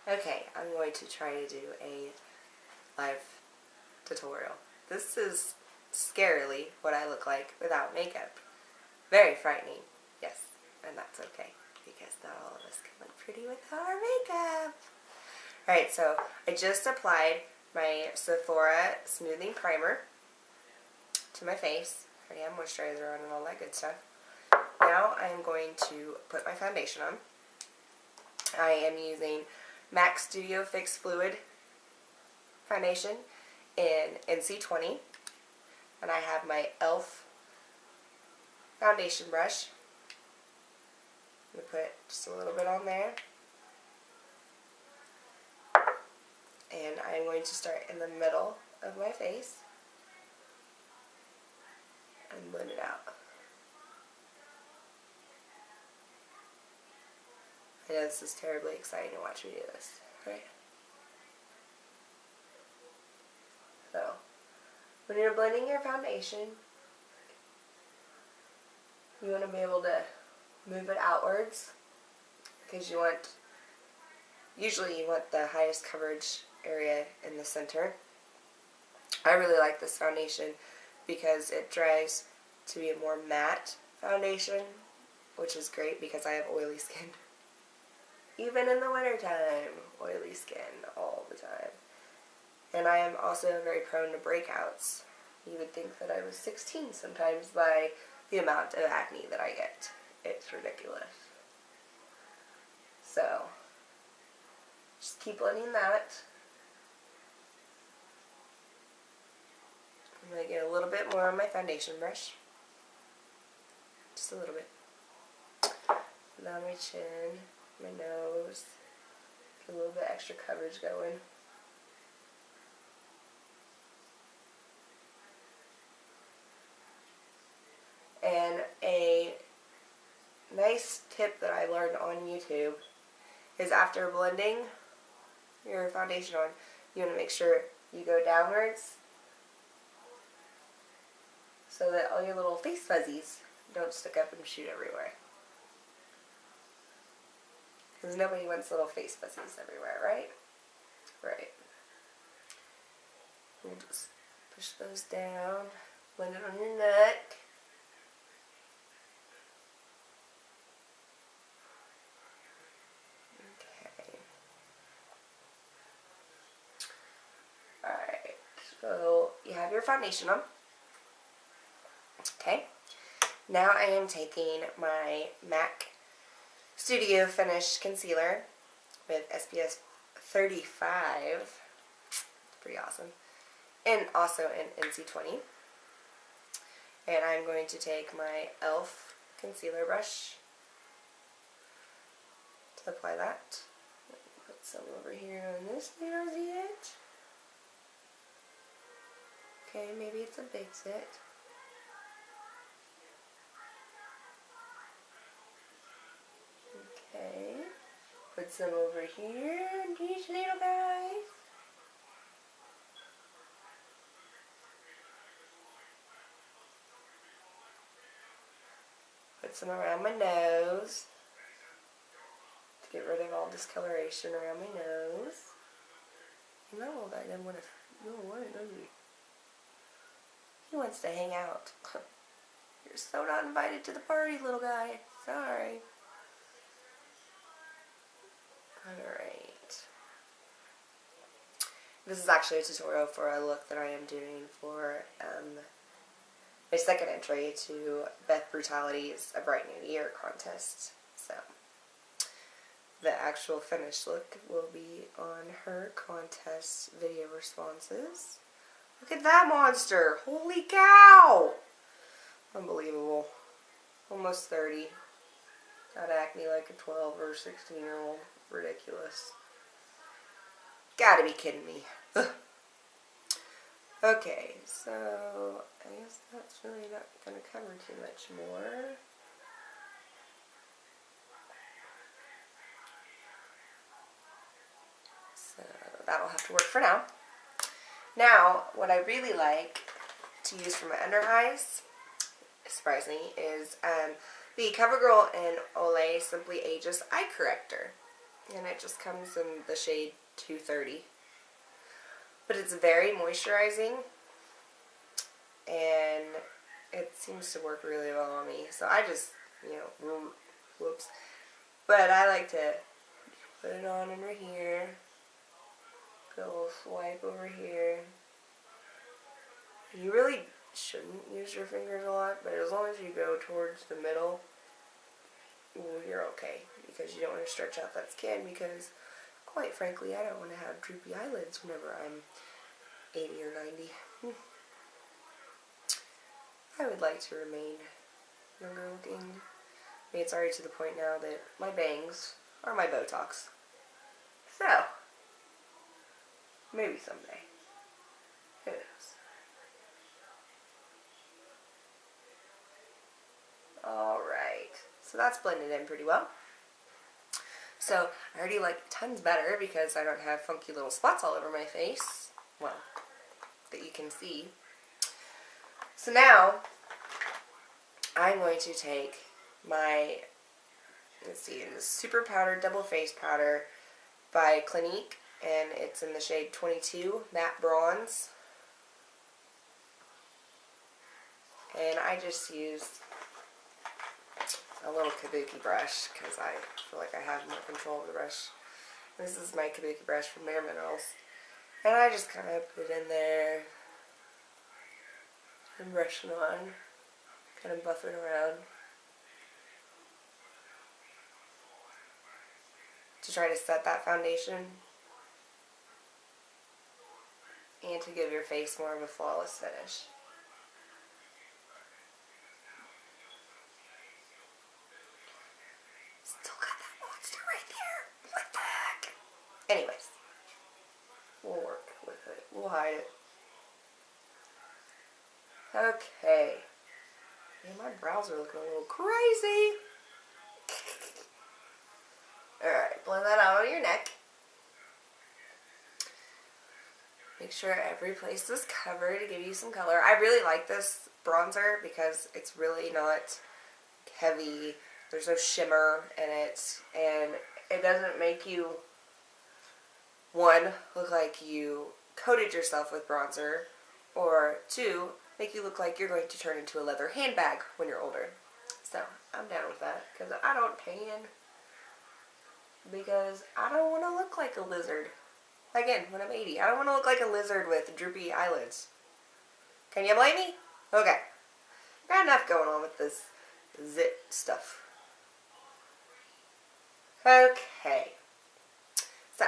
Okay, I'm going to try to do a live tutorial. This is scarily what I look like without makeup. Very frightening, yes, and that's okay, because not all of us can look pretty without our makeup. Alright, so I just applied my Sephora Smoothing Primer to my face. I already have moisturizer on and all that good stuff. Now I am going to put my foundation on. I am using MAC Studio Fix Fluid foundation in NC20, and I have my e.l.f. foundation brush. I'm going to put just a little bit on there, and I'm going to start in the middle of my face and blend it out. I know this is terribly exciting to watch me do this, right? So, when you're blending your foundation, you want to be able to move it outwards, because usually you want the highest coverage area in the center. I really like this foundation because it dries to be a more matte foundation, which is great because I have oily skin. Even in the wintertime, oily skin all the time. And I am also very prone to breakouts. You would think that I was 16 sometimes by the amount of acne that I get. It's ridiculous. So, just keep blending that. I'm going to get a little bit more on my foundation brush. Just a little bit. Down my chin, my nose. Get a little bit extra coverage going. And a nice tip that I learned on YouTube is after blending your foundation on, you want to make sure you go downwards so that all your little face fuzzies don't stick up and shoot everywhere. Because nobody wants little face fuzzies everywhere, right? Right. We'll just push those down, blend it on your neck. So you have your foundation on. Okay. Now I am taking my MAC Studio Finish Concealer with SPF 35. It's pretty awesome. And also in NC20. And I'm going to take my e.l.f. concealer brush to apply that. Put some over here on this little edge. Okay, maybe it's a big set. Okay, put some over here, these little guys. Put some around my nose to get rid of all discoloration around my nose. You know, I didn't want to. You don't want it, does he? He wants to hang out. You're so not invited to the party, little guy. Sorry. Alright. This is actually a tutorial for a look that I am doing for my second entry to Beth Brutality's A Bright New Year contest. So, the actual finished look will be on her contest video responses. Look at that monster! Holy cow! Unbelievable. Almost 30. Got acne like a 12 or 16-year-old. Ridiculous. Gotta be kidding me. Okay, so I guess that's really not going to cover too much more. So that'll have to work for now. Now, what I really like to use for my under eyes, surprisingly, is the CoverGirl and Olay Simply Ageless Eye Corrector. and it just comes in the shade 230. But it's very moisturizing, and it seems to work really well on me. So I just, whoops. But I like to put it on over here. Put a little swipe over here. You really shouldn't use your fingers a lot, but as long as you go towards the middle, you're okay. Because you don't want to stretch out that skin, because quite frankly, I don't want to have droopy eyelids whenever I'm 80 or 90. I would like to remain younger looking. I mean, it's already to the point now that my bangs are my Botox. So, maybe someday. Who knows? Alright, so that's blended in pretty well. So, I already like tons better because I don't have funky little spots all over my face. Well, that you can see. So now, I'm going to take my, let's see, it is Super Powder Double Face Powder by Clinique, and it's in the shade 22, Matte Bronze. And I just used a little kabuki brush because I feel like I have more control of the brush. This is my kabuki brush from Bare Minerals. And I just kind of put it in there and brush it on, kind of buff it around to try to set that foundation and to give your face more of a flawless finish. Still got that monster right there. What the heck? Anyways, we'll work with it. We'll hide it. Okay. Man, my brows are looking a little crazy. Alright, blend that out on your neck. Make sure every place is covered to give you some color. I really like this bronzer because it's really not heavy. There's no shimmer in it. And it doesn't make you, one, look like you coated yourself with bronzer. Or two, make you look like you're going to turn into a leather handbag when you're older. So, I'm down with that because I don't tan. Because I don't want to look like a lizard. Again, when I'm 80. I don't want to look like a lizard with droopy eyelids. Can you blame me? Okay. Got enough going on with this zit stuff. Okay. So,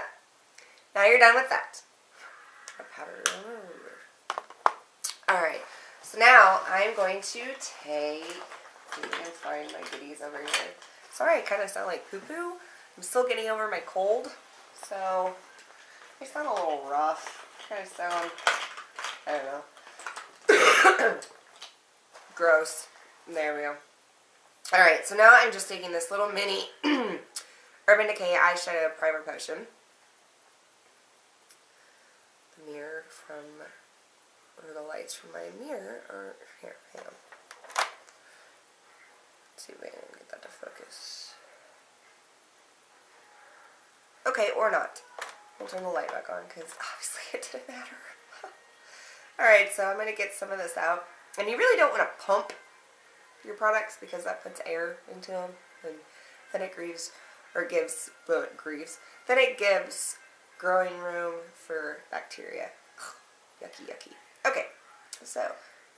now you're done with that. Alright. So now I'm going to take... Let me find my goodies over here. Sorry, I kind of sound like poo-poo. I'm still getting over my cold. So... I sound a little rough. Kind of sound, I don't know. Gross. There we go. Alright, so now I'm just taking this little mini Urban Decay eyeshadow primer potion. The mirror from, or the lights from my mirror are, here, hang on. Let's see if I can get that to focus. Okay, or not. We'll turn the light back on because obviously it didn't matter. Alright, so I'm going to get some of this out. And you really don't want to pump your products because that puts air into them. And then it gives growing room for bacteria. Yucky, yucky. Okay, so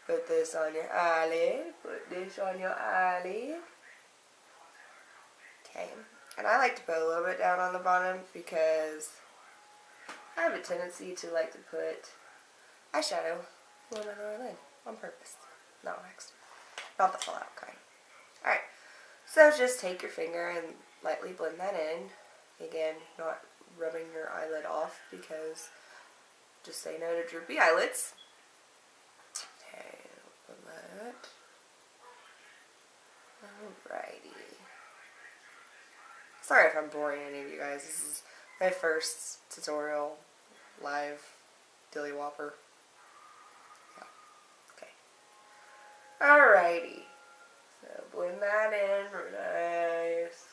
put this on your eyelid. Put this on your eyelid. Okay, and I like to put a little bit down on the bottom because I have a tendency to like to put eyeshadow on my lid on purpose. Not on accident. Not the fallout kind. Alright, so just take your finger and lightly blend that in. Again, not rubbing your eyelid off because just say no to droopy eyelids. Okay, open that. Alrighty. Sorry if I'm boring any of you guys. This is my first tutorial live dilly whopper. Yeah. Okay. Alrighty. So blend that in nice.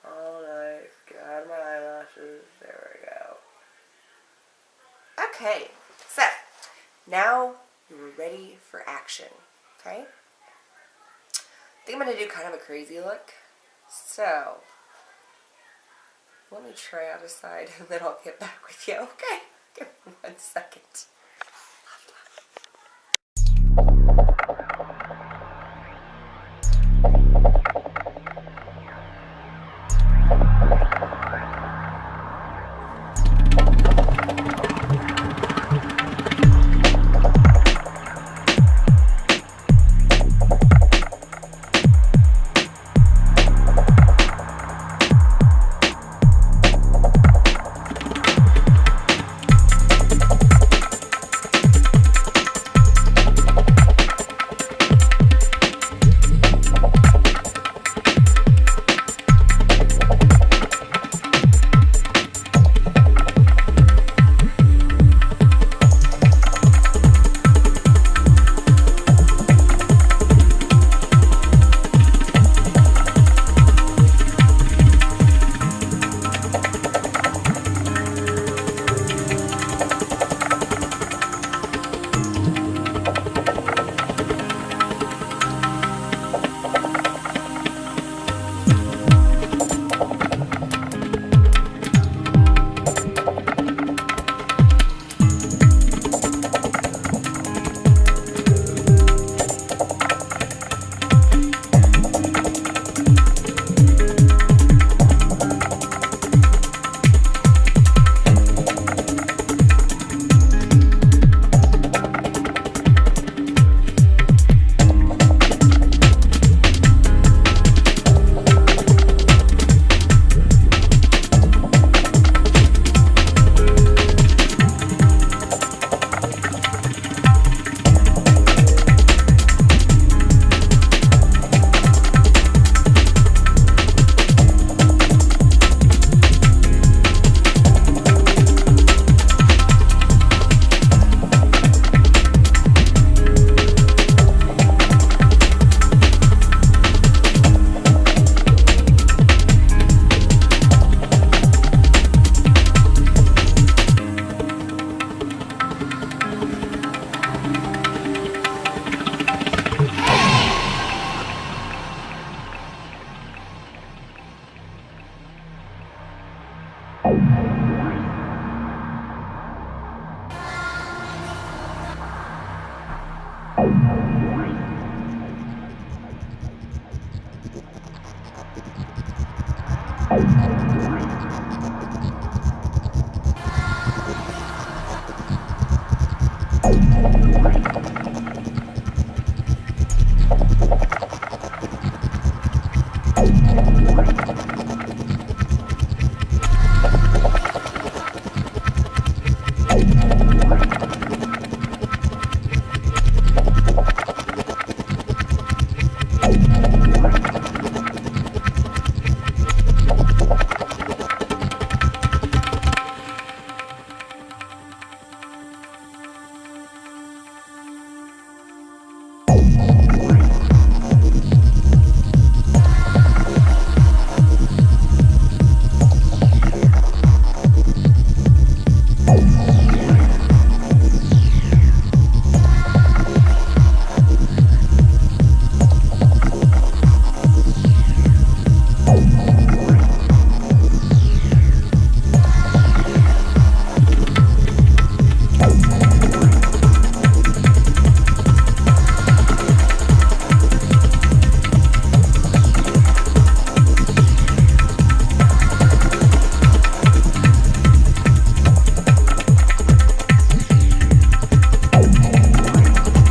All nice. Get out of my eyelashes. There we go. Okay, so now you're ready for action. Okay? I think I'm going to do kind of a crazy look. So, let me try out a side and then I'll get back with you. Okay? Give me 1 second.